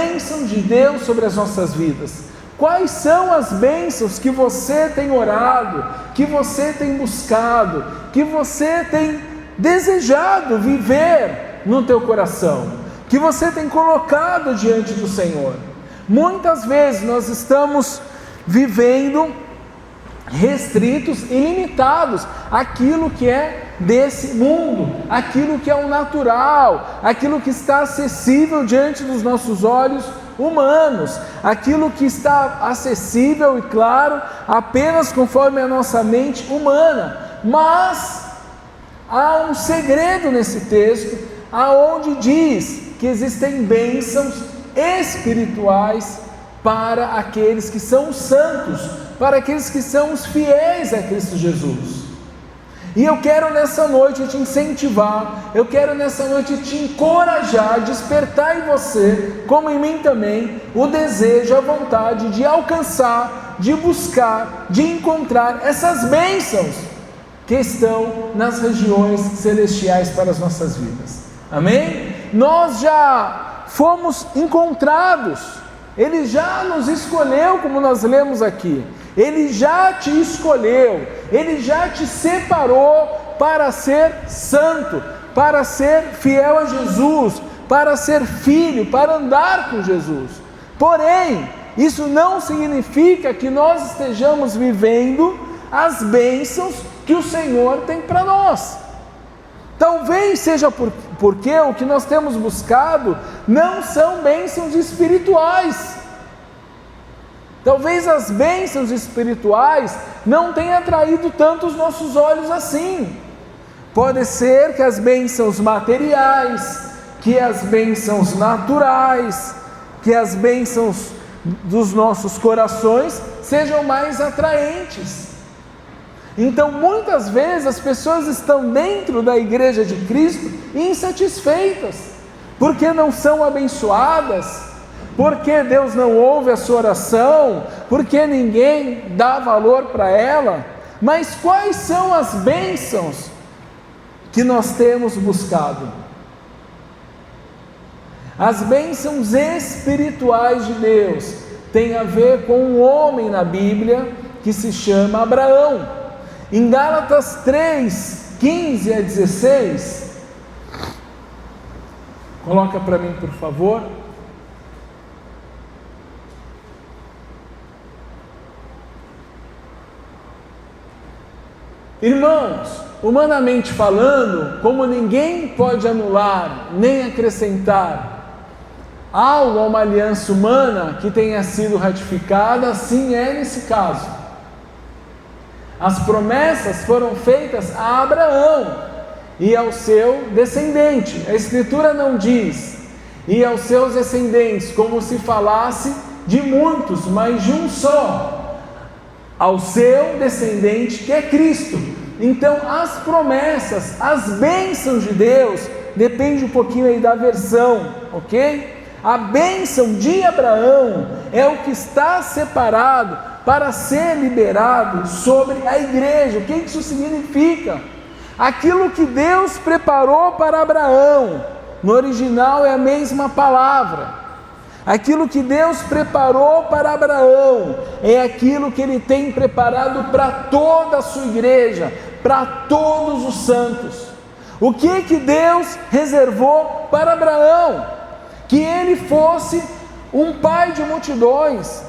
bênçãos de Deus sobre as nossas vidas. Quais são as bênçãos que você tem orado, que você tem buscado, que você tem desejado viver no teu coração, que você tem colocado diante do Senhor? Muitas vezes nós estamos vivendo restritos e limitados àquilo que é desse mundo, aquilo que é o natural, aquilo que está acessível diante dos nossos olhos humanos, aquilo que está acessível e claro apenas conforme a nossa mente humana. Mas há um segredo nesse texto, aonde diz que existem bênçãos espirituais para aqueles que são santos, para aqueles que são os fiéis a Cristo Jesus. E eu quero nessa noite te incentivar, eu quero nessa noite te encorajar, despertar em você, como em mim também, o desejo, a vontade de alcançar, de buscar, de encontrar essas bênçãos que estão nas regiões celestiais para as nossas vidas. Amém? Nós já fomos encontrados, Ele já nos escolheu, como nós lemos aqui. Ele já te escolheu, Ele já te separou para ser santo, para ser fiel a Jesus, para ser filho, para andar com Jesus. Porém, isso não significa que nós estejamos vivendo as bênçãos que o Senhor tem para nós. Talvez seja porque o que nós temos buscado não são bênçãos espirituais. Talvez as bênçãos espirituais não tenham atraído tanto os nossos olhos assim. Pode ser que as bênçãos materiais, que as bênçãos naturais, que as bênçãos dos nossos corações sejam mais atraentes. Então, muitas vezes as pessoas estão dentro da igreja de Cristo insatisfeitas, porque não são abençoadas, porque Deus não ouve a sua oração, porque ninguém dá valor para ela. Mas quais são as bênçãos que nós temos buscado? As bênçãos espirituais de Deus têm a ver com um homem na Bíblia que se chama Abraão. Em Gálatas 3, 15 a 16, coloca para mim, por favor. Irmãos, humanamente falando, como ninguém pode anular nem acrescentar algo a uma aliança humana que tenha sido ratificada, assim é nesse caso. As promessas foram feitas a Abraão e ao seu descendente. A Escritura não diz e aos seus descendentes, como se falasse de muitos, mas de um só, ao seu descendente, que é Cristo. Então as promessas, as bênçãos de Deus, depende um pouquinho aí da versão, ok? A bênção de Abraão é o que está separado para ser liberado sobre a igreja. O que isso significa? Aquilo que Deus preparou para Abraão, no original é a mesma palavra. Aquilo que Deus preparou para Abraão é aquilo que Ele tem preparado para toda a sua igreja, para todos os santos. O que Deus reservou para Abraão? Que ele fosse um pai de multidões,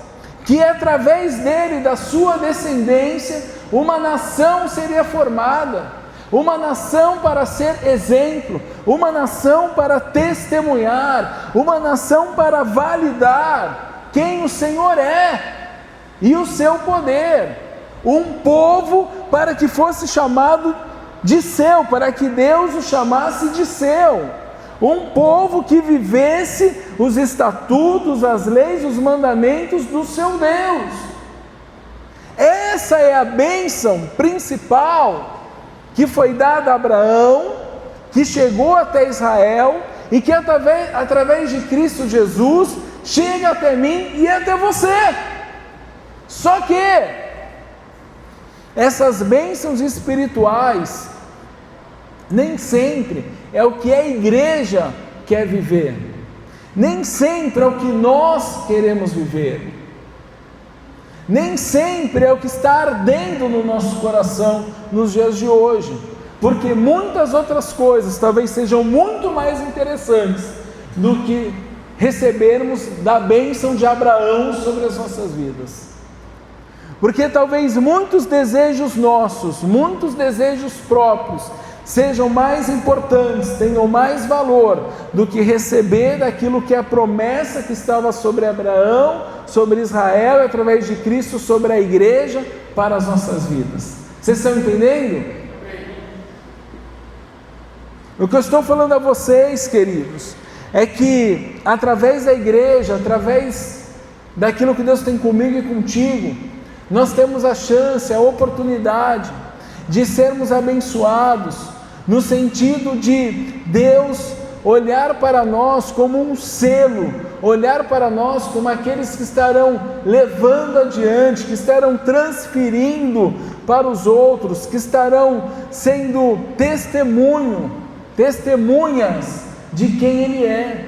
que através dele, da sua descendência, uma nação seria formada. Uma nação para ser exemplo, uma nação para testemunhar, uma nação para validar quem o Senhor é e o seu poder, um povo para que fosse chamado de seu, para que Deus o chamasse de seu, um povo que vivesse os estatutos, as leis, os mandamentos do seu Deus. Essa é a bênção principal que foi dada a Abraão, que chegou até Israel e que através de Cristo Jesus chega até mim e até você. Só que essas bênçãos espirituais nem sempre é o que a igreja quer viver. nem sempre é o que nós queremos viver, nem sempre é o que está ardendo no nosso coração nos dias de hoje, porque muitas outras coisas talvez sejam muito mais interessantes do que recebermos da bênção de Abraão sobre as nossas vidas. Porque talvez muitos desejos nossos, muitos desejos próprios, sejam mais importantes, tenham mais valor do que receber daquilo que é a promessa que estava sobre Abraão, sobre Israel e através de Cristo sobre a igreja para as nossas vidas. Vocês estão entendendo? O que eu estou falando a vocês, queridos, é que através da igreja, através daquilo que Deus tem comigo e contigo, nós temos a chance, a oportunidade de sermos abençoados, no sentido de Deus olhar para nós como um selo, olhar para nós como aqueles que estarão levando adiante, que estarão transferindo para os outros, que estarão sendo testemunhas de quem Ele é.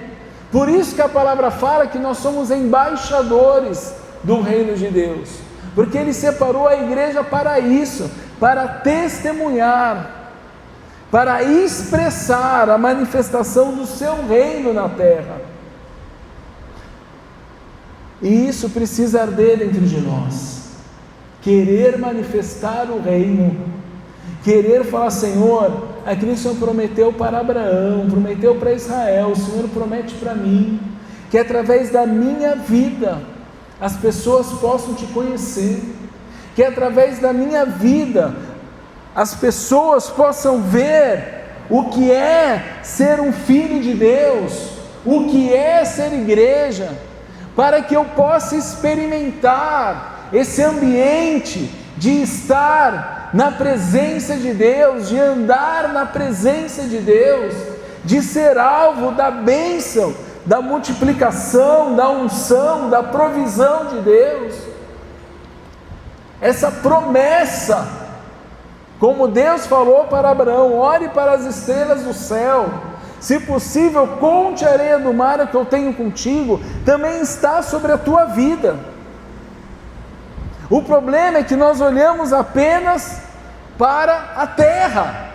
Por isso que a palavra fala que nós somos embaixadores do reino de Deus, porque Ele separou a igreja para isso, para testemunhar, para expressar a manifestação do seu reino na terra. E isso precisa arder dentro de nós, querer manifestar o reino, querer falar: Senhor, aquilo que o Senhor prometeu para Abraão, prometeu para Israel, o Senhor promete para mim, que através da minha vida as pessoas possam te conhecer, que através da minha vida as pessoas possam ver o que é ser um filho de Deus, o que é ser igreja, para que eu possa experimentar esse ambiente de estar na presença de Deus, de andar na presença de Deus, de ser alvo da bênção, da multiplicação, da unção, da provisão de Deus. Essa promessa, como Deus falou para Abraão: olhe para as estrelas do céu, se possível conte a areia do mar que eu tenho contigo, também está sobre a tua vida. O problema é que nós olhamos apenas para a terra,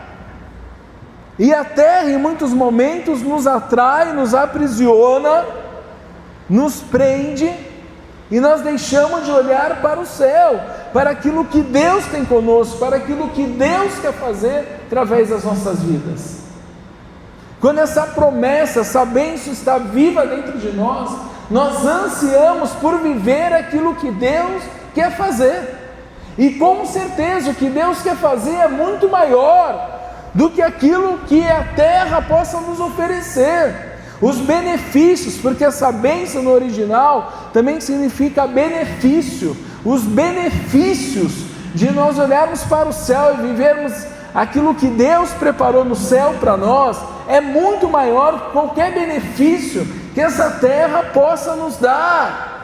e a terra em muitos momentos nos atrai, nos aprisiona, nos prende, e nós deixamos de olhar para o céu, para aquilo que Deus tem conosco, para aquilo que Deus quer fazer através das nossas vidas. Quando essa promessa, essa bênção está viva dentro de nós, nós ansiamos por viver aquilo que Deus quer fazer, e com certeza o que Deus quer fazer é muito maior do que aquilo que a terra possa nos oferecer. Os benefícios, porque essa bênção no original também significa benefício, os benefícios de nós olharmos para o céu e vivermos aquilo que Deus preparou no céu para nós, é muito maior que qualquer benefício que essa terra possa nos dar,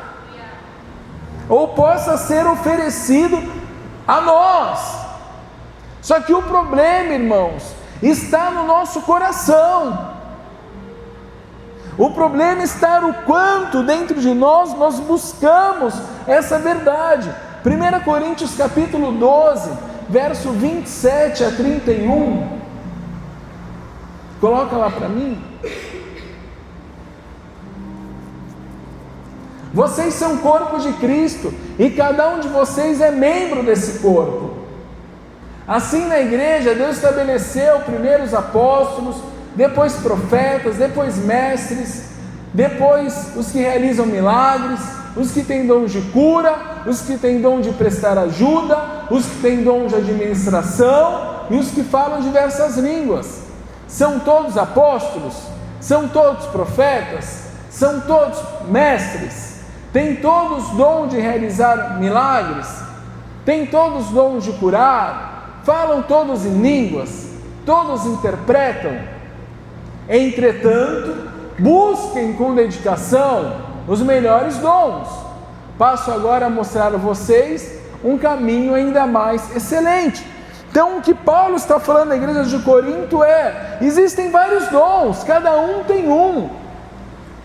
ou possa ser oferecido a nós. Só que o problema, irmãos, está no nosso coração. O problema está no quanto dentro de nós buscamos essa verdade. 1 Coríntios capítulo 12, verso 27 a 31. Coloca lá para mim. Vocês são corpo de Cristo, e cada um de vocês é membro desse corpo. Assim, na igreja, Deus estabeleceu primeiro os apóstolos, depois profetas, depois mestres, depois os que realizam milagres, os que têm dom de cura, os que têm dom de prestar ajuda, os que têm dom de administração e os que falam diversas línguas. São todos apóstolos? São todos profetas? São todos mestres? Têm todos dom de realizar milagres? Têm todos dom de curar? Falam todos em línguas? Todos interpretam? Entretanto, busquem com dedicação os melhores dons. Passo agora a mostrar a vocês um caminho ainda mais excelente. Então, o que Paulo está falando na igreja de Corinto existem vários dons, cada um tem um.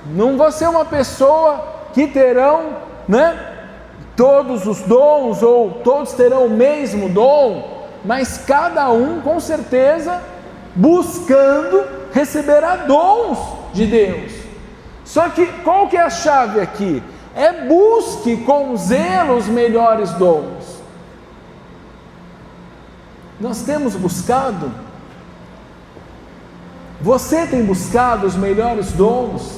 Não vou ser uma pessoa que terão, todos os dons, ou todos terão o mesmo dom, mas cada um com certeza buscando receberá dons de Deus. Só que qual que é a chave aqui? Busque com zelo os melhores dons. Nós temos buscado? Você tem buscado os melhores dons?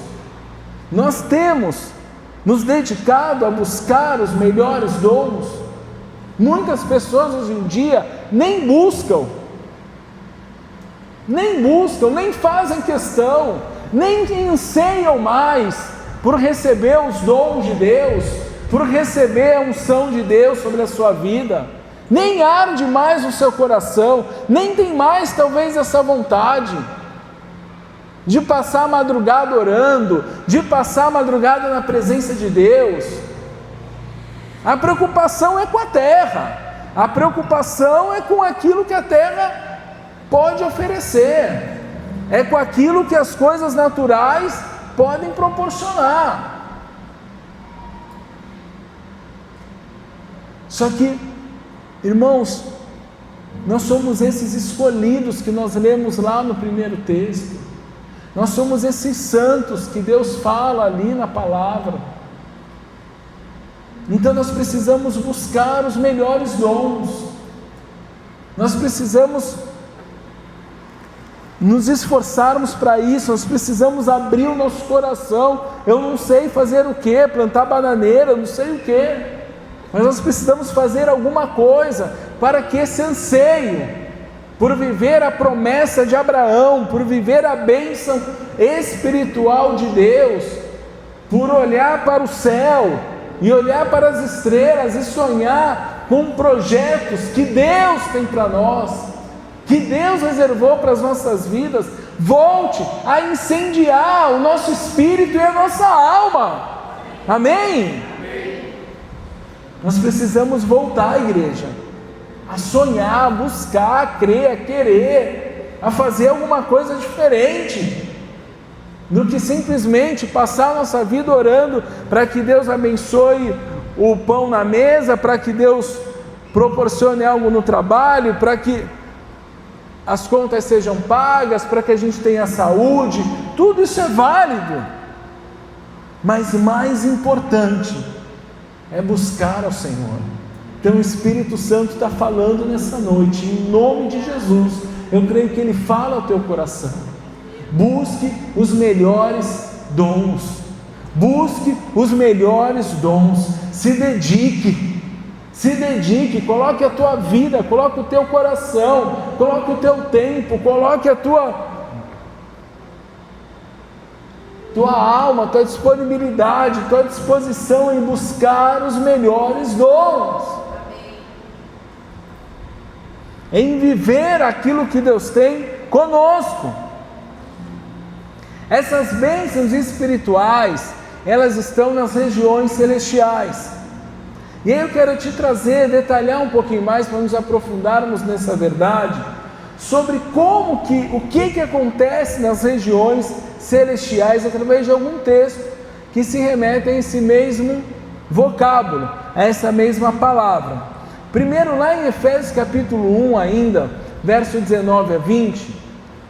Nós temos nos dedicado a buscar os melhores dons? Muitas pessoas hoje em dia nem buscam, nem fazem questão, nem anseiam mais por receber os dons de Deus, por receber a unção de Deus sobre a sua vida, nem arde mais o seu coração, nem tem mais talvez essa vontade de passar a madrugada orando, de passar a madrugada na presença de Deus. A preocupação é com a terra, a preocupação é com aquilo que a terra pode oferecer, é com aquilo que as coisas naturais podem proporcionar. Só que, irmãos, nós somos esses escolhidos que nós lemos lá no primeiro texto. Nós somos esses santos que Deus fala ali na palavra. Então nós precisamos buscar os melhores dons. Nós precisamos nos esforçarmos para isso. Nós precisamos abrir o nosso coração. Eu não sei fazer o que, plantar bananeira, eu não sei o que, mas nós precisamos fazer alguma coisa para que esse anseio por viver a promessa de Abraão, por viver a bênção espiritual de Deus, por olhar para o céu e olhar para as estrelas e sonhar com projetos que Deus tem para nós, que Deus reservou para as nossas vidas, volte a incendiar o nosso espírito e a nossa alma. Amém? Nós precisamos voltar à igreja, a sonhar, a buscar, a crer, a querer, a fazer alguma coisa diferente do que simplesmente passar a nossa vida orando para que Deus abençoe o pão na mesa, para que Deus proporcione algo no trabalho, para que as contas sejam pagas, para que a gente tenha saúde. Tudo isso é válido, mas mais importante é buscar ao Senhor. Então o Espírito Santo está falando nessa noite, em nome de Jesus. Eu creio que Ele fala ao teu coração. Busque os melhores dons, busque os melhores dons, se dedique, coloque a tua vida, coloque o teu coração, coloque o teu tempo, coloque a tua alma, tua disponibilidade, tua disposição em buscar os melhores dons, em viver aquilo que Deus tem conosco. Essas bênçãos espirituais, elas estão nas regiões celestiais. E aí eu quero te trazer, detalhar um pouquinho mais, para nos aprofundarmos nessa verdade, sobre o que acontece nas regiões celestiais, através de algum texto que se remete a esse mesmo vocábulo, a essa mesma palavra. Primeiro, lá em Efésios capítulo 1 ainda, verso 19 a 20,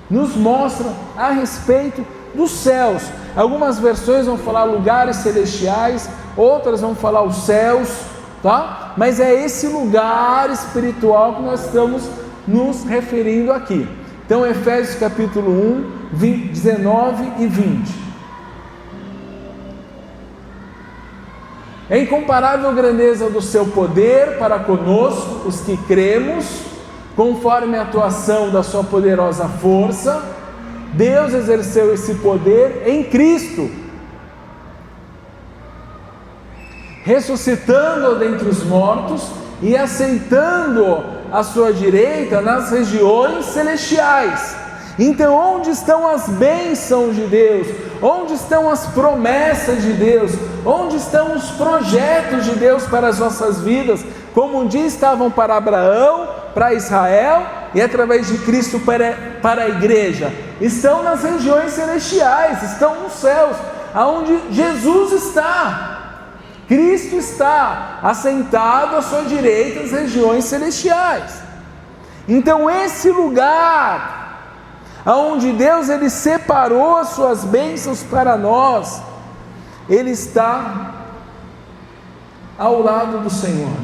nos mostra a respeito dos céus. Algumas versões vão falar lugares celestiais, outras vão falar os céus, tá? Mas é esse lugar espiritual que nós estamos nos referindo aqui. Então, Efésios capítulo 1, 19 e 20. É incomparável grandeza do seu poder para conosco, os que cremos, conforme a atuação da sua poderosa força, Deus exerceu esse poder em Cristo, ressuscitando-o dentre os mortos e assentando-o à sua direita nas regiões celestiais. Então, onde estão as bênçãos de Deus? Onde estão as promessas de Deus? Onde estão os projetos de Deus para as nossas vidas? Como um dia estavam para Abraão, para Israel e através de Cristo para a igreja. Estão nas regiões celestiais, estão nos céus. aonde Jesus está. Cristo está assentado à sua direita nas regiões celestiais. Então esse lugar, aonde Deus ele separou as suas bênçãos para nós, ele está ao lado do Senhor.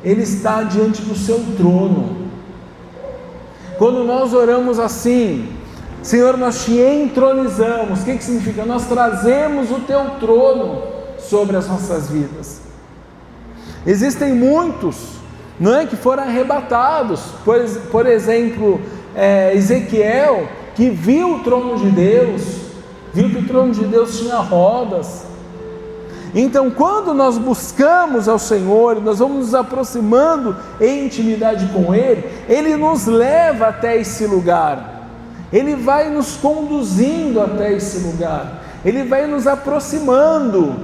Ele está diante do seu trono. Quando nós oramos assim, Senhor, nós te entronizamos. O que significa? Nós trazemos o teu trono sobre as nossas vidas. Existem muitos, não é, que foram arrebatados. Por exemplo, Ezequiel, que viu o trono de Deus, viu que o trono de Deus tinha rodas. Então, quando nós buscamos ao Senhor, nós vamos nos aproximando em intimidade com Ele, Ele nos leva até esse lugar. Ele vai nos conduzindo até esse lugar. Ele vai nos aproximando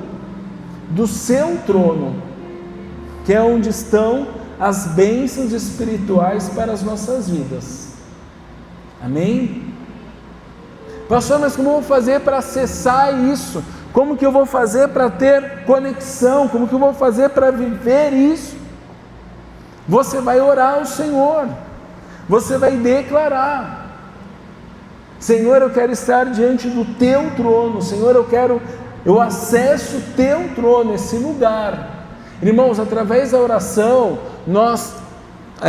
do seu trono, que é onde estão as bênçãos espirituais para as nossas vidas. Amém? Pastor, mas como eu vou fazer para acessar isso? Como que eu vou fazer para ter conexão? Como que eu vou fazer para viver isso? Você vai orar ao Senhor. Você vai declarar: Senhor, eu quero estar diante do teu trono. Senhor, eu acesso o teu trono, esse lugar. Irmãos, através da oração,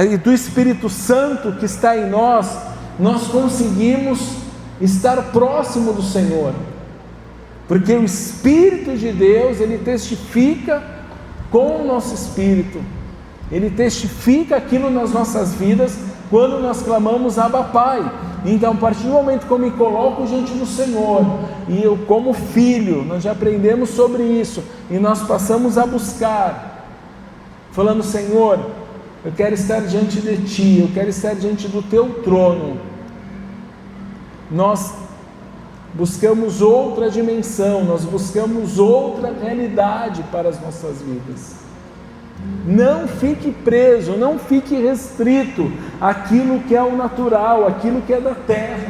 e do Espírito Santo que está em nós conseguimos estar próximo do Senhor. Porque o Espírito de Deus, ele testifica com o nosso espírito. Ele testifica aquilo nas nossas vidas quando nós clamamos Abba Pai. Então, a partir do momento que eu me coloco diante do Senhor, e eu como filho, nós já aprendemos sobre isso, e nós passamos a buscar, falando: Senhor, eu quero estar diante de Ti, eu quero estar diante do Teu trono. Nós buscamos outra dimensão, nós buscamos outra realidade para as nossas vidas. Não fique preso, não fique restrito àquilo que é o natural, àquilo que é da terra.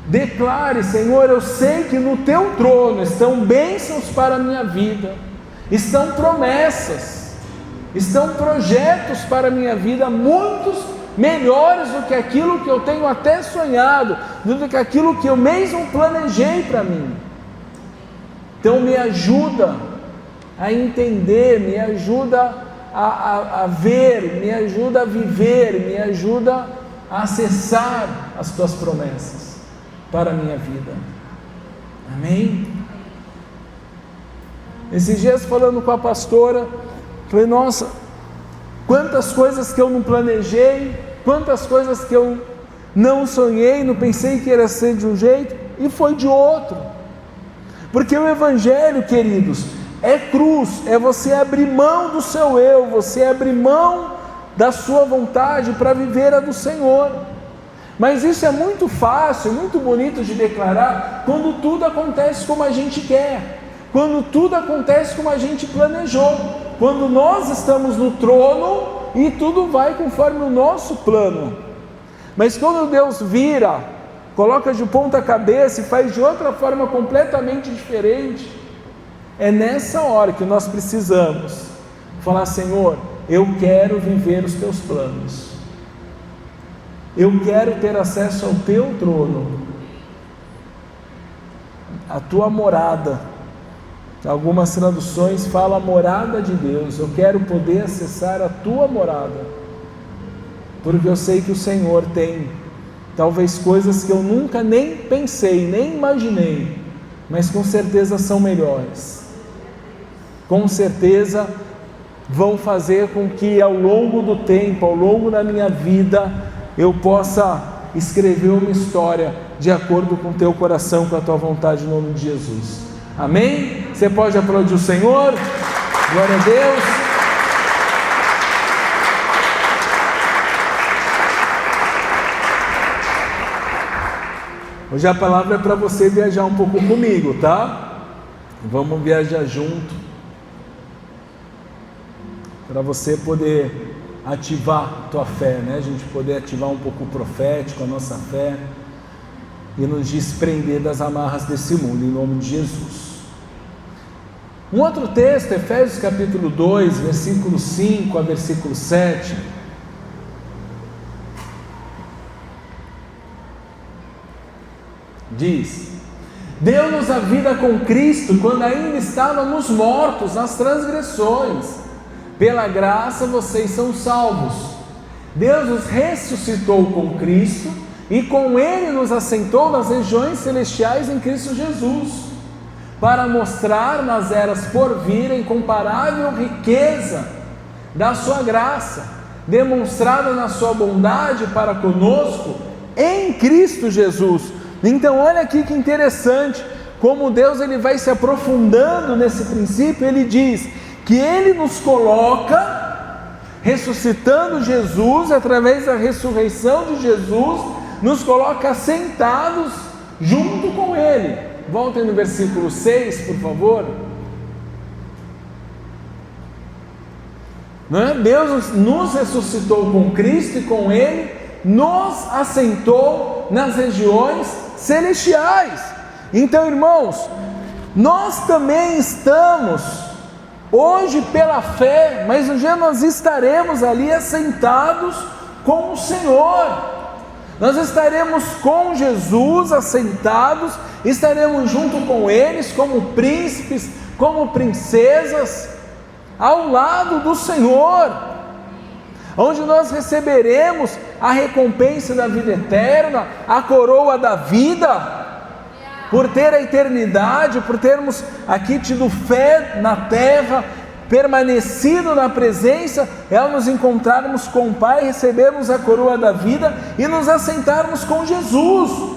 Declare: Senhor, eu sei que no teu trono estão bênçãos para a minha vida, estão promessas, estão projetos para a minha vida, muitos melhores do que aquilo que eu tenho até sonhado, do que aquilo que eu mesmo planejei para mim. Então me ajuda a entender, me ajuda a ver, me ajuda a viver, me ajuda a acessar as tuas promessas para a minha vida. Amém? Esses dias, falando com a pastora, falei: nossa, quantas coisas que eu não planejei, quantas coisas que eu não sonhei, não pensei que ia ser de um jeito e foi de outro. Porque o Evangelho, queridos, é cruz, é você abrir mão do seu eu, você abrir mão da sua vontade para viver a do Senhor. Mas isso é muito fácil, muito bonito de declarar quando tudo acontece como a gente quer, quando tudo acontece como a gente planejou, quando nós estamos no trono e tudo vai conforme o nosso plano. Mas quando Deus vira, coloca de ponta cabeça e faz de outra forma completamente diferente, é nessa hora que nós precisamos falar: Senhor, eu quero viver os teus planos, eu quero ter acesso ao teu trono, a tua morada. Algumas traduções falam morada de Deus. Eu quero poder acessar a tua morada, porque eu sei que o Senhor tem talvez coisas que eu nunca nem pensei, nem imaginei, mas com certeza são melhores, com certeza vão fazer com que ao longo do tempo, ao longo da minha vida, eu possa escrever uma história de acordo com o teu coração, com a tua vontade, em nome de Jesus. Amém? Você pode aplaudir o Senhor? Glória a Deus. Hoje a palavra é para você viajar um pouco comigo, tá? Vamos viajar junto, para você poder ativar a tua fé, né? A gente poder ativar um pouco o profético, a nossa fé. e nos desprender das amarras desse mundo, em nome de Jesus. Um outro texto, Efésios capítulo 2, versículo 5 a versículo 7, diz: deu-nos a vida com Cristo quando ainda estávamos mortos nas transgressões. Pela graça vocês são salvos. Deus os ressuscitou com Cristo e com Ele nos assentou nas regiões celestiais em Cristo Jesus, para mostrar nas eras por vir a incomparável riqueza da sua graça, demonstrada na sua bondade para conosco em Cristo Jesus. Então olha aqui que interessante, como Deus ele vai se aprofundando nesse princípio. Ele diz que Ele nos coloca, ressuscitando Jesus, através da ressurreição de Jesus, nos coloca sentados junto com Ele. Voltem no versículo 6, por favor. Deus nos ressuscitou com Cristo e com Ele nos assentou nas regiões celestiais. Então, irmãos, nós também estamos hoje pela fé, mas um dia nós estaremos ali assentados com o Senhor. Nós estaremos com Jesus assentados, estaremos junto com eles como príncipes, como princesas, ao lado do Senhor, onde nós receberemos a recompensa da vida eterna, a coroa da vida, por ter a eternidade, por termos aqui tido fé na terra, permanecido na presença, é ao nos encontrarmos com o Pai, recebermos a coroa da vida e nos assentarmos com Jesus.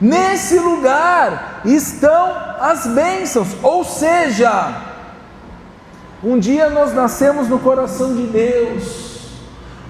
Nesse lugar estão as bênçãos, ou seja, um dia nós nascemos no coração de Deus,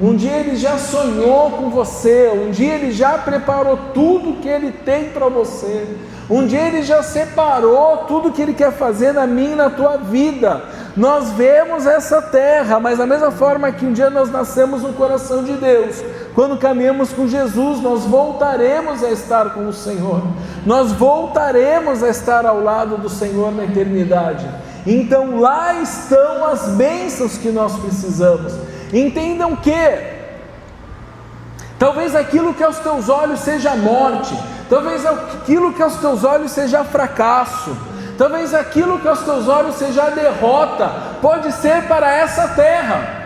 um dia Ele já sonhou com você, um dia Ele já preparou tudo que Ele tem para você, um dia Ele já separou tudo que Ele quer fazer na minha e na tua vida. Nós vemos essa terra, mas da mesma forma que um dia nós nascemos no coração de Deus, quando caminhamos com Jesus, nós voltaremos a estar com o Senhor, nós voltaremos a estar ao lado do Senhor na eternidade. Então lá estão as bênçãos que nós precisamos. Entendam que talvez aquilo que aos teus olhos seja morte, talvez aquilo que aos teus olhos seja fracasso, talvez aquilo que aos teus olhos seja a derrota, pode ser para essa terra.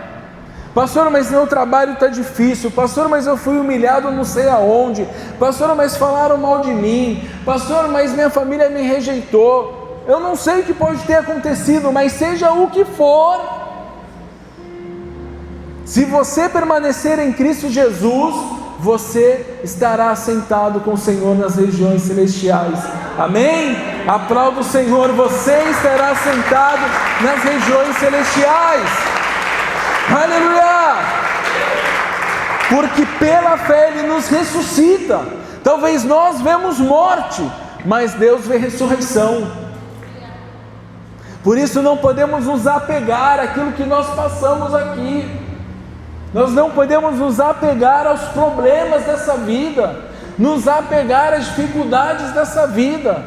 Pastor, mas meu trabalho está difícil. Pastor, mas eu fui humilhado não sei aonde. Pastor, mas falaram mal de mim. Pastor, mas minha família me rejeitou. Eu não sei o que pode ter acontecido, mas seja o que for, se você permanecer em Cristo Jesus, você estará assentado com o Senhor nas regiões celestiais. Amém? Aplauda o Senhor, você estará assentado nas regiões celestiais. Aleluia! Porque pela fé Ele nos ressuscita. Talvez nós vemos morte, mas Deus vê ressurreição. Por isso não podemos nos apegar àquilo que nós passamos aqui. Nós não podemos nos apegar aos problemas dessa vida, nos apegar às dificuldades dessa vida,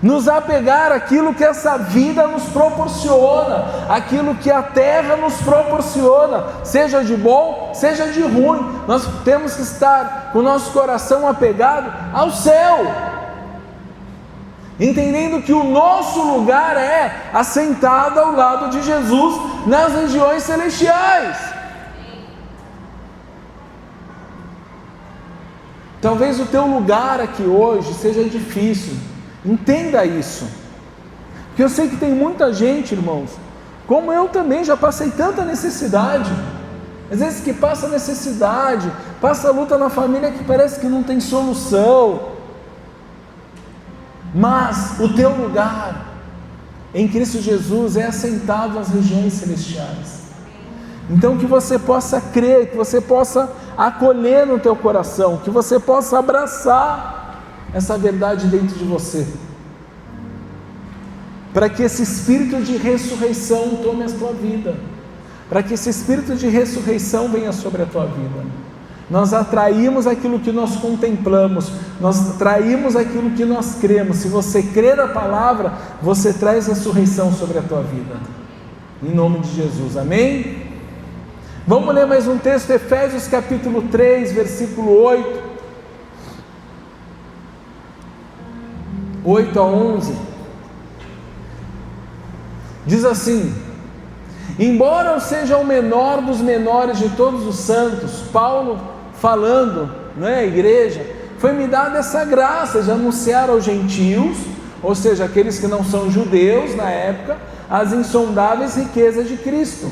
nos apegar àquilo que essa vida nos proporciona, aquilo que a terra nos proporciona, seja de bom, seja de ruim. Nós temos que estar com o nosso coração apegado ao céu, entendendo que o nosso lugar é assentado ao lado de Jesus nas regiões celestiais. Talvez o teu lugar aqui hoje seja difícil, entenda isso, porque eu sei que tem muita gente, irmãos, como eu também já passei tanta necessidade, às vezes que passa necessidade, passa luta na família que parece que não tem solução, mas o teu lugar em Cristo Jesus é assentado nas regiões celestiais. Então que você possa crer, que você possa acolher no teu coração, que você possa abraçar essa verdade dentro de você, para que esse espírito de ressurreição tome a tua vida, para que esse espírito de ressurreição venha sobre a tua vida. Nós atraímos aquilo que nós contemplamos, nós atraímos aquilo que nós cremos. Se você crer a palavra, você traz ressurreição sobre a tua vida, em nome de Jesus, amém? Vamos ler mais um texto, Efésios capítulo 3, versículo 8 a 11, diz assim: embora eu seja o menor dos menores de todos os santos, Paulo falando, né, a igreja, foi-me dada essa graça de anunciar aos gentios, ou seja, aqueles que não são judeus na época, as insondáveis riquezas de Cristo,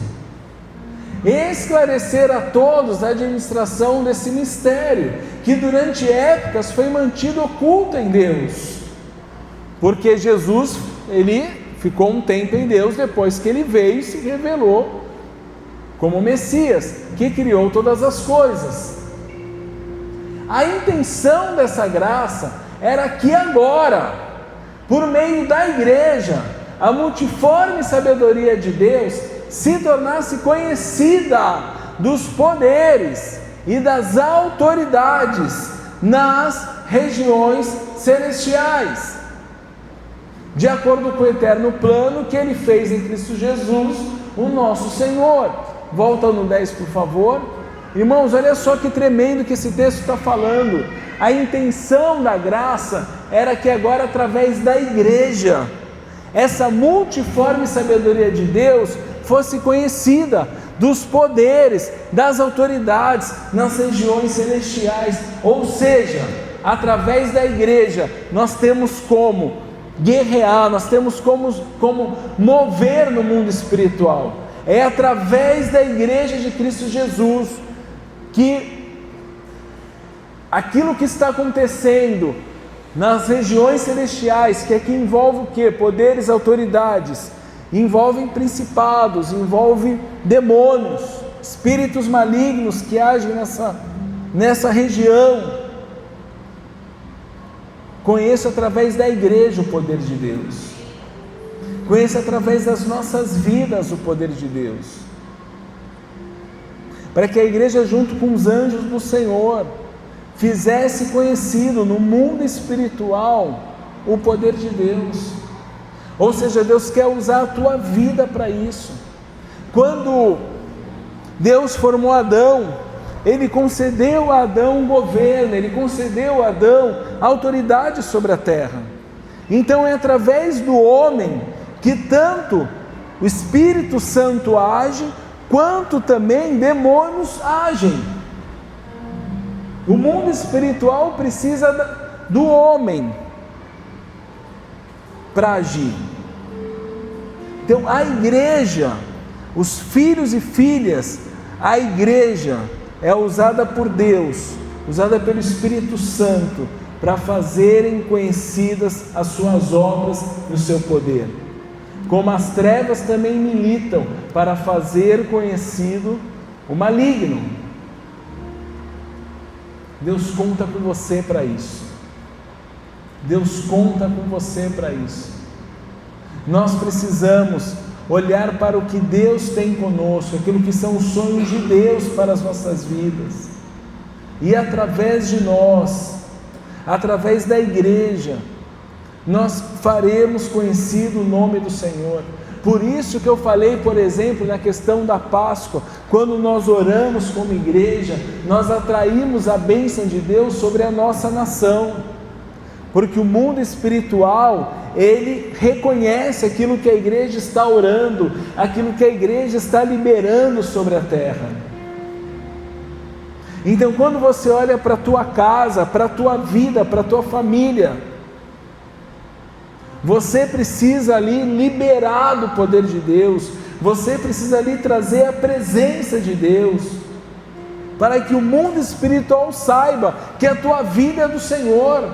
esclarecer a todos a administração desse mistério, que durante épocas foi mantido oculto em Deus, porque Jesus, ele ficou um tempo em Deus depois que ele veio e se revelou como Messias, que criou todas as coisas. A intenção dessa graça era que agora, por meio da igreja, a multiforme sabedoria de Deus se tornasse conhecida dos poderes e das autoridades nas regiões celestiais, de acordo com o eterno plano que Ele fez em Cristo Jesus, o nosso Senhor. Volta no 10, por favor. Irmãos, olha só que tremendo que esse texto está falando. A intenção da graça era que agora, através da igreja, essa multiforme sabedoria de Deus fosse conhecida dos poderes, das autoridades nas regiões celestiais. Ou seja, através da igreja, nós temos como guerrear, nós temos como mover no mundo espiritual. É através da igreja de Cristo Jesus que aquilo que está acontecendo nas regiões celestiais, que aqui envolve o quê? Poderes, autoridades, envolve principados, envolve demônios, espíritos malignos que agem nessa região. Conheço através da igreja o poder de Deus, conheço através das nossas vidas o poder de Deus, para que a igreja, junto com os anjos do Senhor, fizesse conhecido no mundo espiritual o poder de Deus. Ou seja, Deus quer usar a tua vida para isso. Quando Deus formou Adão, Ele concedeu a Adão um governo, Ele concedeu a Adão autoridade sobre a terra. Então é através do homem que tanto o Espírito Santo age, quanto também demônios agem. O mundo espiritual precisa do homem para agir. Então a igreja, os filhos e filhas, a igreja é usada por Deus, usada pelo Espírito Santo, para fazerem conhecidas as suas obras e o seu poder. Como as trevas também militam para fazer conhecido o maligno. Deus conta com você para isso. Deus conta com você para isso. Nós precisamos olhar para o que Deus tem conosco, aquilo que são os sonhos de Deus para as nossas vidas, e através de nós, através da igreja, nós faremos conhecido o nome do Senhor. Por isso que eu falei, por exemplo, na questão da Páscoa, quando nós oramos como igreja, nós atraímos a bênção de Deus sobre a nossa nação, porque o mundo espiritual, ele reconhece aquilo que a igreja está orando, aquilo que a igreja está liberando sobre a terra. Então, quando você olha para a tua casa, para a tua vida, para a tua família, você precisa ali liberar do poder de Deus, você precisa ali trazer a presença de Deus, para que o mundo espiritual saiba que a tua vida é do Senhor,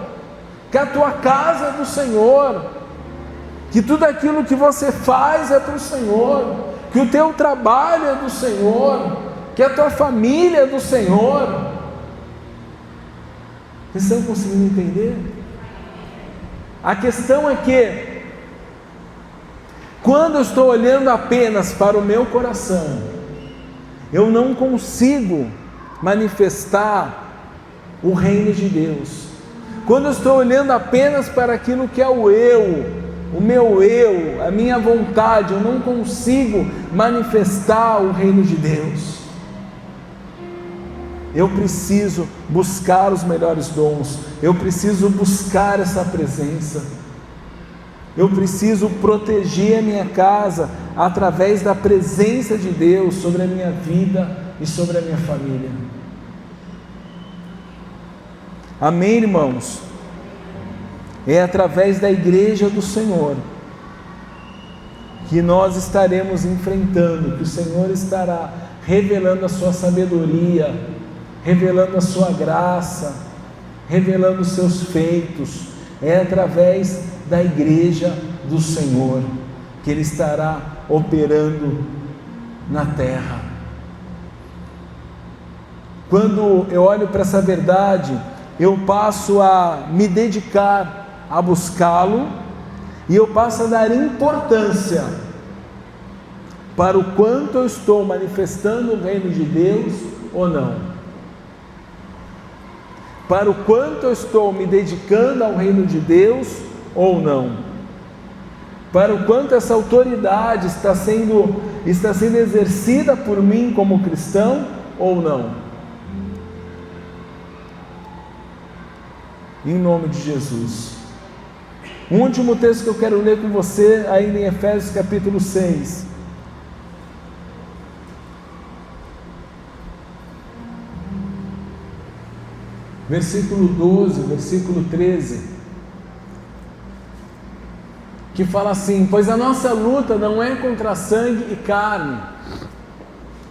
que a tua casa é do Senhor, que tudo aquilo que você faz é para o Senhor, que o teu trabalho é do Senhor, que a tua família é do Senhor. Vocês estão conseguindo entender? A questão é que, quando eu estou olhando apenas para o meu coração, eu não consigo manifestar o reino de Deus. Quando eu estou olhando apenas para aquilo que é o meu eu, a minha vontade, eu não consigo manifestar o reino de Deus. Eu preciso buscar os melhores dons, eu preciso buscar essa presença, eu preciso proteger a minha casa através da presença de Deus sobre a minha vida e sobre a minha família. Amém, irmãos? É através da igreja do Senhor que nós estaremos enfrentando, que o Senhor estará revelando a sua sabedoria, revelando a sua graça, revelando os seus feitos. É através da igreja do Senhor que Ele estará operando na terra. Quando eu olho para essa verdade, eu passo a me dedicar a buscá-lo e eu passo a dar importância para o quanto eu estou manifestando o reino de Deus ou não, para o quanto eu estou me dedicando ao reino de Deus ou não, para o quanto essa autoridade está sendo exercida por mim como cristão ou não. Em nome de Jesus. Um último texto que eu quero ler com você, ainda em Efésios capítulo 6. Versículo 12, versículo 13, que fala assim: pois a nossa luta não é contra sangue e carne,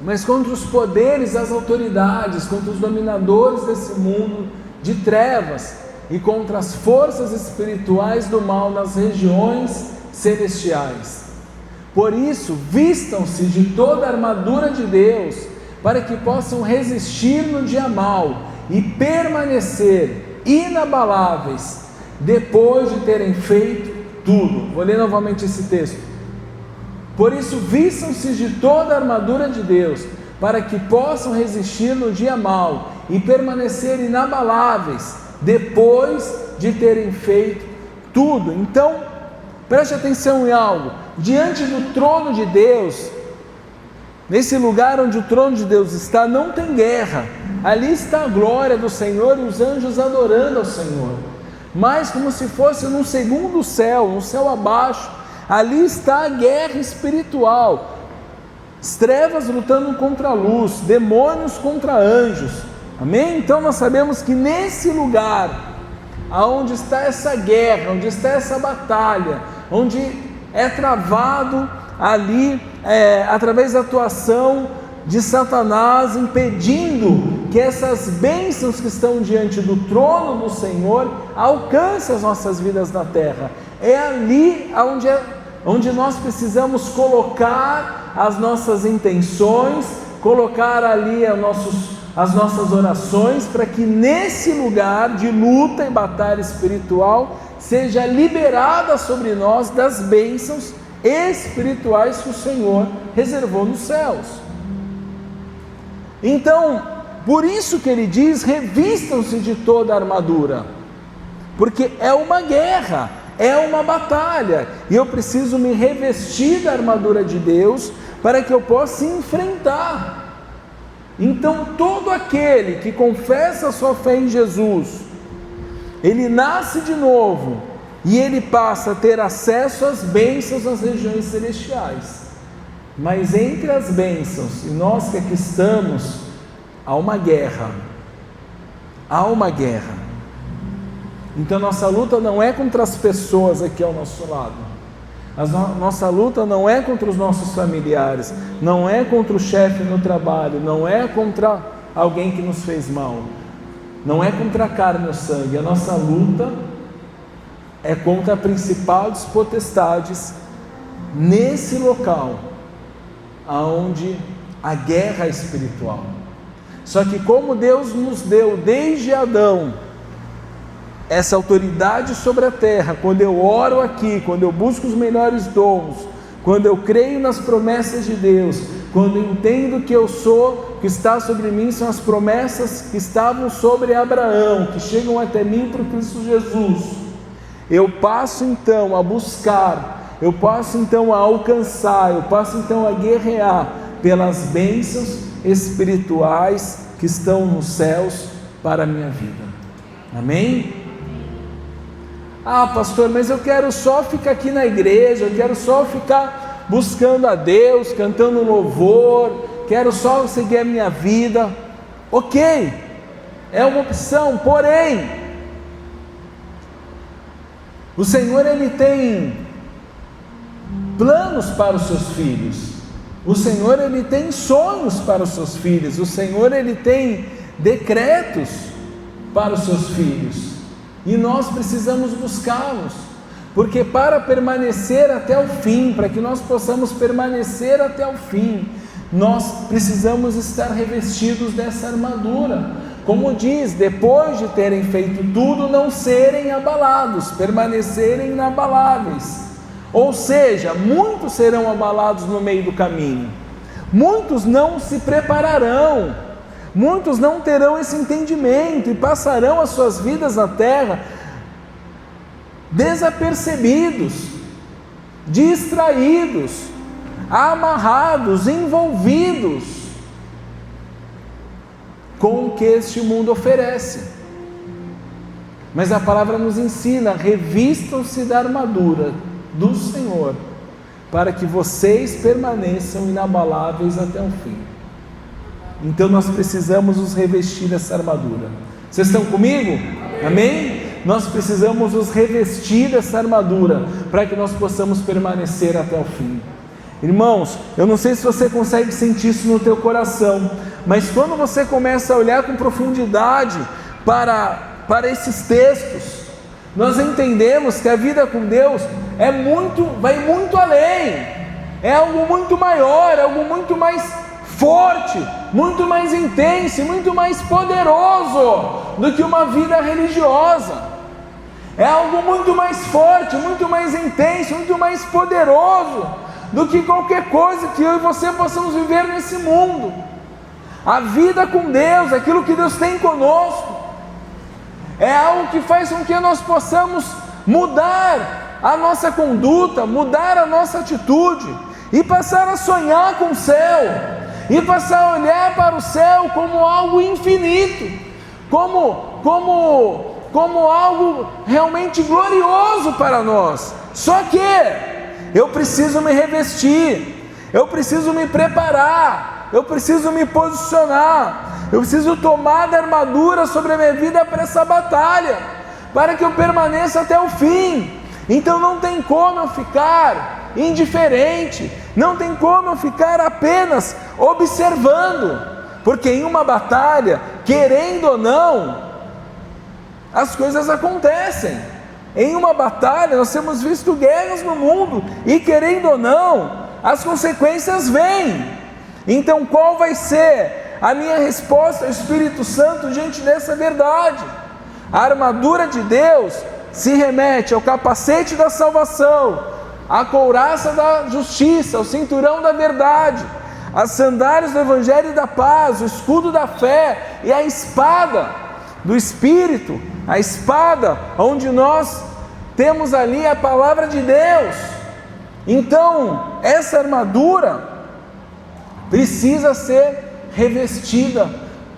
mas contra os poderes, as autoridades, contra os dominadores desse mundo de trevas e contra as forças espirituais do mal nas regiões celestiais. Por isso, vistam-se de toda a armadura de Deus, para que possam resistir no dia mau e permanecer inabaláveis depois de terem feito tudo. Vou ler novamente esse texto. Por isso, vistam-se de toda a armadura de Deus, para que possam resistir no dia mau e permanecer inabaláveis depois de terem feito tudo. Então, preste atenção em algo: diante do trono de Deus, nesse lugar onde o trono de Deus está, não tem guerra. Ali está a glória do Senhor e os anjos adorando ao Senhor, mas como se fosse num segundo céu, um céu abaixo, ali está a guerra espiritual, as trevas lutando contra a luz, demônios contra anjos. Amém? Então nós sabemos que nesse lugar, aonde está essa guerra, onde está essa batalha, onde é travado ali, através da atuação de Satanás, impedindo que essas bênçãos que estão diante do trono do Senhor alcancem as nossas vidas na terra. É ali onde nós precisamos colocar as nossas intenções, colocar ali as nossas orações, para que nesse lugar de luta e batalha espiritual seja liberada sobre nós das bênçãos espirituais que o Senhor reservou nos céus. Então, por isso que ele diz: revistam-se de toda a armadura, porque é uma guerra, é uma batalha, e eu preciso me revestir da armadura de Deus para que eu possa enfrentar. Então, todo aquele que confessa a sua fé em Jesus, ele nasce de novo e ele passa a ter acesso às bênçãos das regiões celestiais. Mas entre as bênçãos e nós que aqui estamos, há uma guerra. Há uma guerra. Então nossa luta não é contra as pessoas aqui ao nosso lado. Nossa luta não é contra os nossos familiares, não é contra o chefe no trabalho, não é contra alguém que nos fez mal, não é contra a carne ou sangue. A nossa luta é contra principados, potestades, nesse local aonde a guerra é espiritual. Só que como Deus nos deu desde Adão essa autoridade sobre a terra, quando eu oro aqui, quando eu busco os melhores dons, quando eu creio nas promessas de Deus, quando entendo que eu sou, que está sobre mim são as promessas que estavam sobre Abraão, que chegam até mim por Cristo Jesus, eu passo então a buscar, eu passo então a alcançar, eu passo então a guerrear pelas bênçãos espirituais que estão nos céus para a minha vida. Amém? Ah, pastor, mas eu quero só ficar aqui na igreja, eu quero só ficar buscando a Deus, cantando louvor, quero só seguir a minha vida. Ok, é uma opção, porém, o Senhor, Ele tem planos para os seus filhos, o Senhor, Ele tem sonhos para os seus filhos, o Senhor, Ele tem decretos para os seus filhos, e nós precisamos buscá-los, porque para permanecer até o fim, para que nós possamos permanecer até o fim, nós precisamos estar revestidos dessa armadura, como diz, depois de terem feito tudo, não serem abalados, permanecerem inabaláveis. Ou seja, muitos serão abalados no meio do caminho, muitos não se prepararão, muitos não terão esse entendimento e passarão as suas vidas na terra desapercebidos, distraídos, amarrados, envolvidos com o que este mundo oferece. Mas a palavra nos ensina: revistam-se da armadura do Senhor, para que vocês permaneçam inabaláveis até o fim. Então nós precisamos nos revestir dessa armadura. Vocês estão comigo? Amém? Nós precisamos nos revestir dessa armadura, para que nós possamos permanecer até o fim. Irmãos, eu não sei se você consegue sentir isso no teu coração, mas quando você começa a olhar com profundidade para esses textos, nós entendemos que a vida com Deus vai muito além, é algo muito maior, é algo muito mais forte, muito mais intenso, muito mais poderoso do que uma vida religiosa. É algo muito mais forte, muito mais intenso, muito mais poderoso do que qualquer coisa que eu e você possamos viver nesse mundo. A vida com Deus, aquilo que Deus tem conosco, é algo que faz com que nós possamos mudar a nossa conduta, mudar a nossa atitude, e passar a sonhar com o céu, e passar a olhar para o céu como algo infinito, como algo realmente glorioso para nós. Só que eu preciso me revestir, eu preciso me preparar, eu preciso me posicionar, eu preciso tomar da armadura sobre a minha vida para essa batalha, para que eu permaneça até o fim. Então não tem como eu ficar indiferente, não tem como eu ficar apenas observando, porque em uma batalha, querendo ou não, as coisas acontecem. Em uma batalha, nós temos visto guerras no mundo, e querendo ou não, as consequências vêm. Então qual vai ser a minha resposta ao Espírito Santo diante dessa verdade? A armadura de Deus se remete ao capacete da salvação, à couraça da justiça, ao cinturão da verdade, as sandálias do Evangelho e da paz, o escudo da fé e a espada do Espírito, a espada onde nós temos ali a palavra de Deus. Então essa armadura precisa ser revestida,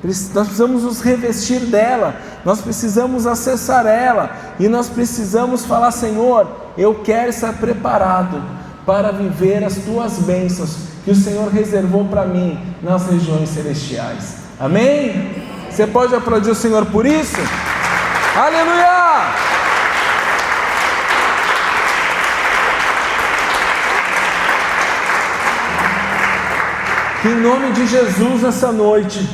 nós precisamos nos revestir dela, nós precisamos acessar ela, e nós precisamos falar: Senhor, eu quero estar preparado para viver as tuas bênçãos que o Senhor reservou para mim nas regiões celestiais. Amém? Você pode aplaudir o Senhor por isso? Aleluia! Que em nome de Jesus nessa noite,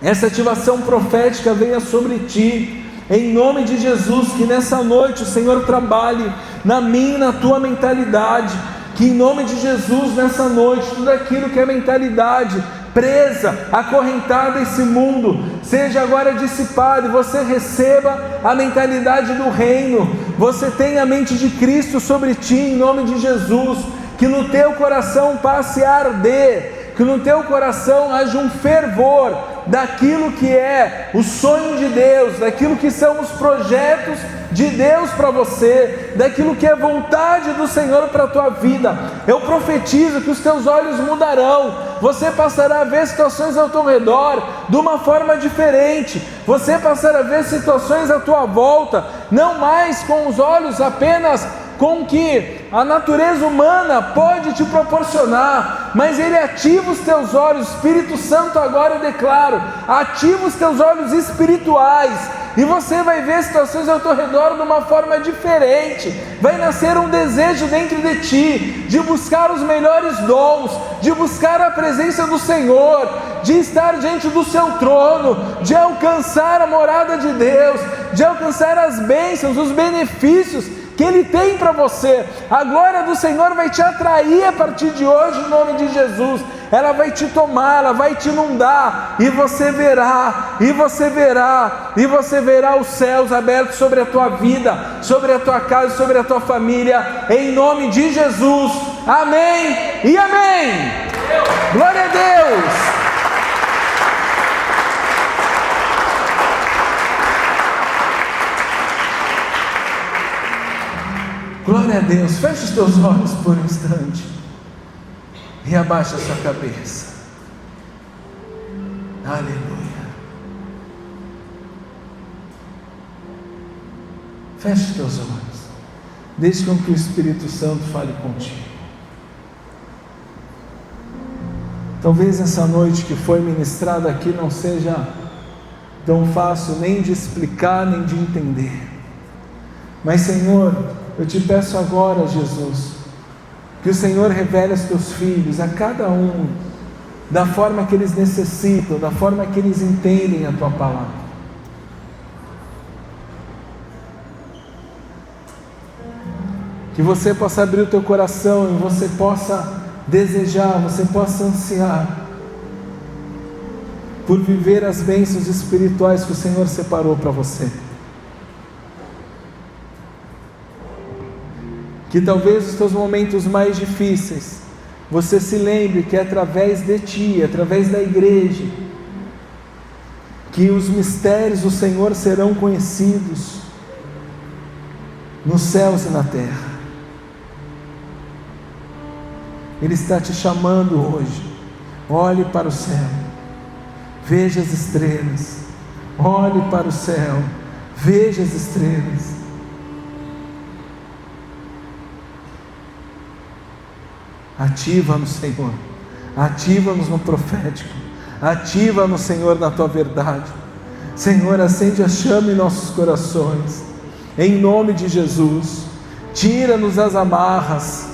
essa ativação profética venha sobre ti. Em nome de Jesus, que nessa noite o Senhor trabalhe na minha e na tua mentalidade. Que em nome de Jesus nessa noite, tudo aquilo que é mentalidade presa, acorrentada a esse mundo, seja agora dissipado, e você receba a mentalidade do reino. Você tem a mente de Cristo sobre ti, em nome de Jesus. Que no teu coração passe a arder que no teu coração haja um fervor daquilo que é o sonho de Deus, daquilo que são os projetos de Deus para você, daquilo que é vontade do Senhor para a tua vida. Eu profetizo que os teus olhos mudarão, você passará a ver situações ao teu redor de uma forma diferente, você passará a ver situações à tua volta, não mais com os olhos apenas com que a natureza humana pode te proporcionar, mas Ele ativa os teus olhos. Espírito Santo, agora eu declaro, ativa os teus olhos espirituais, e você vai ver situações ao teu redor de uma forma diferente. Vai nascer um desejo dentro de ti, de buscar os melhores dons, de buscar a presença do Senhor, de estar diante do seu trono, de alcançar a morada de Deus, de alcançar as bênçãos, os benefícios que Ele tem para você. A glória do Senhor vai te atrair a partir de hoje, em nome de Jesus. Ela vai te tomar, ela vai te inundar, e você verá, e você verá, e você verá os céus abertos sobre a tua vida, sobre a tua casa, sobre a tua família, em nome de Jesus. Amém e amém. Glória a Deus. Glória a Deus. Feche os teus olhos por um instante e abaixa a sua cabeça. Aleluia. Feche os teus olhos. Deixe com que o Espírito Santo fale contigo. Talvez essa noite que foi ministrada aqui não seja tão fácil nem de explicar, nem de entender. Mas, Senhor, eu te peço agora, Jesus, que o Senhor revele aos teus filhos, a cada um, da forma que eles necessitam, da forma que eles entendem a tua palavra. Que você possa abrir o teu coração e você possa desejar, você possa ansiar por viver as bênçãos espirituais que o Senhor separou para você. Que talvez os teus momentos mais difíceis, você se lembre que é através de ti, através da igreja, que os mistérios do Senhor serão conhecidos nos céus e na terra. Ele está te chamando hoje. Olhe para o céu, veja as estrelas. Olhe para o céu, veja as estrelas. Ativa-nos, Senhor, ativa-nos no profético, ativa-nos, Senhor, na tua verdade. Senhor, acende a chama em nossos corações, em nome de Jesus. Tira-nos as amarras,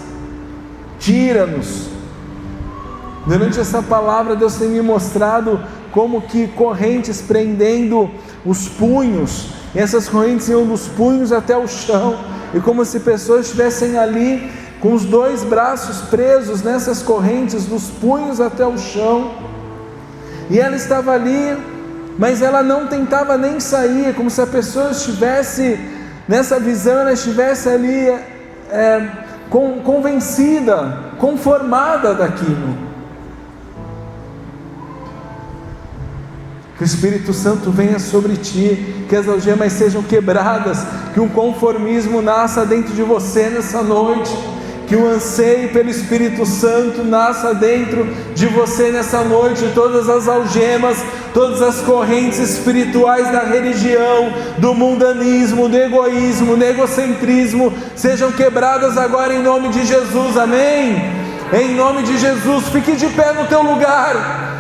tira-nos. Durante essa palavra, Deus tem me mostrado como que correntes prendendo os punhos, e essas correntes iam dos punhos até o chão, e como se pessoas estivessem ali com os dois braços presos nessas correntes, dos punhos até o chão, e ela estava ali, mas ela não tentava nem sair, como se a pessoa estivesse, nessa visão, ela estivesse ali convencida, conformada daquilo. Que o Espírito Santo venha sobre ti, que as algemas sejam quebradas, que um conformismo nasça dentro de você nessa noite, que o anseio pelo Espírito Santo nasça dentro de você nessa noite. Todas as algemas, todas as correntes espirituais da religião, do mundanismo, do egoísmo, do egocentrismo, sejam quebradas agora em nome de Jesus, amém? Em nome de Jesus, fique de pé no teu lugar.